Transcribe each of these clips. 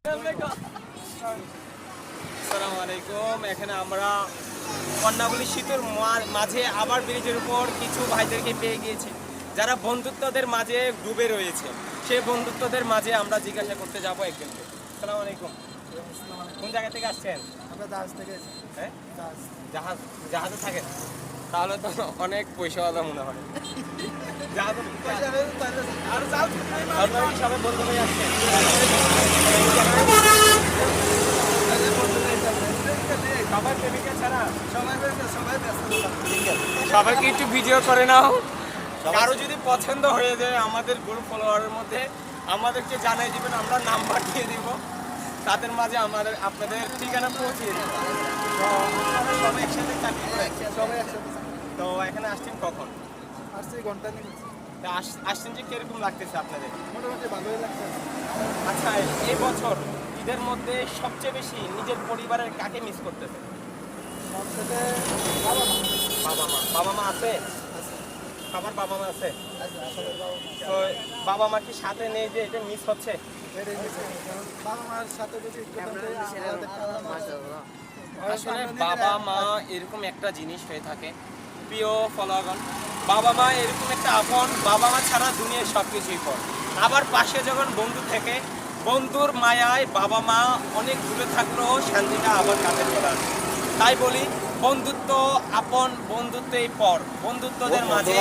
আসসালামু আলাইকুম। এখানে আমরা কন্যাগুলি সেতুর মাঝে আবার ব্রিজের উপর কিছু ভাইদেরকে পেয়ে গিয়েছি যারা বন্ধুত্বদের মাঝে ডুবে রয়েছে। সেই বন্ধুত্বদের মাঝে আমরা জিজ্ঞাসা করতে যাবো একজনকে। আসসালামু আলাইকুম। কোন জায়গা থেকে আসছেন? আমরা জাহাজ থেকে এসেছি। হ্যাঁ, জাহাজে থাকেন? তাহলে তো অনেক পয়সাওয়ালা মনে হয়। আপনারা কি সবাই বন্ধু হয়ে আসছেন? সবাই প্রেমিকা ছাড়া সবাইকে একটু ভিডিও করে নাও। কারো যদি পছন্দ হয়ে যায় আমাদের গ্রুপ ফলোয়ারের মধ্যে আমাদেরকে জানাই দিবেন, আমরা নাম্বার দিয়ে দিব, তাদের মাঝে আপনাদের ঠিকানা পৌঁছিয়ে দেব। তো সবাই একসাথে চাকরি করে সবাই একসাথে তো এখানে আসছেন কখন? আসছি ঘন্টা নিয়ে। আসছেন যে কিরকম লাগতেছে আপনাদের? মোটামুটি ভালোই লাগছে। আচ্ছা, এই বছর ঈদের মধ্যে সবচেয়ে বেশি নিজের পরিবারের কাকে মিস করতেছে? সবথেকে বাবা মা আছে? সবার বাবা মা আছে? তো বাবা মা কি সাথে নেই যে এটা মিস হচ্ছে? বাবা মার সাথে যদি আসলে বাবা মা এরকম একটা জিনিস হয়ে থাকে, প্রিয় ফলোয়ারগণ। বাবা মা এরকম একটা আপন, বাবা মা ছাড়া দুনিয়ার সব কিছুই পর। আবার পাশে যখন বন্ধু থেকে বন্ধুর মায়ায় বাবা মা অনেক দূরে থাকলেও শান্তিটা আবার কাছে চলে আসে। তাই বলি, বন্ধুত্ব আপন, বন্ধুত্বেই পর, বন্ধুত্বদের মাঝে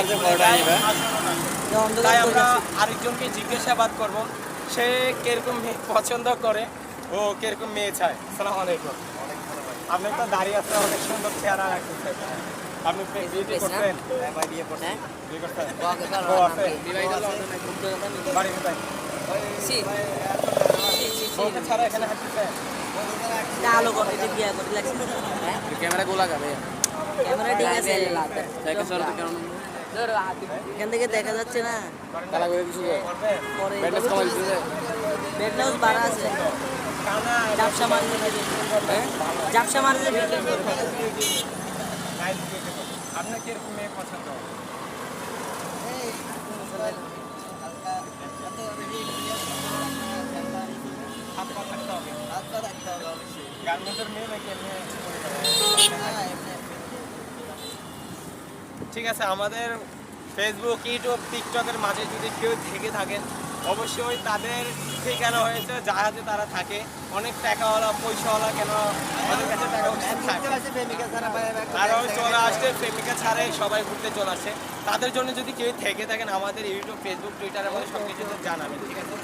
তাই আমরা আরেকজনকে জিজ্ঞাসাবাদ করব সে কিরকম মেয়ে পছন্দ করে ও কিরকম মেয়ে চায়। আসসালামু আলাইকুম। আপনি তো দাঁড়িয়ে আছে, অনেক সুন্দর চেহারা রাখতেছেন। আপনি বিয়ে করতেন? বিয়ে করতেন? ও আছে? বাড়ি কোথায়? বউকে ছাড়া এখানে হাঁটতেছেন? আলো করে এটা বিয়া করে লাগছে ক্যামেরা গোলা গাবে ক্যামেরা ঠিক আছে দেখে সর তো কেন এখান থেকে দেখা যাচ্ছে না কালা করে কিছু পরে ব্যান্ডেজ কমাই দিছে বেডলাউজ বাড়া আছে জাপসা মারলে জাপসা মারলে আপনার কিরকম মেয়ে পছন্দ? ঠিক আছে, আমাদের ফেসবুক, ইউটিউব, টিকটকের মাঝে যদি কেউ থেকে থাকেন অবশ্যই তাদের ঠিকানা হয়েছে জাহাজে তারা থাকে, অনেক টাকাওয়ালা পয়সাওয়ালা, কেন ওদের কাছে টাকা পয়সা থাকে আর ওই চলে আসছে প্রেমিকা ছাড়ে সবাই ঘুরতে চলে আসে। তাদের জন্য যদি কেউ থেকে থাকেন আমাদের ইউটিউব, ফেসবুক, টুইটারের মধ্যে সব কিছু জানাবেন। ঠিক আছে।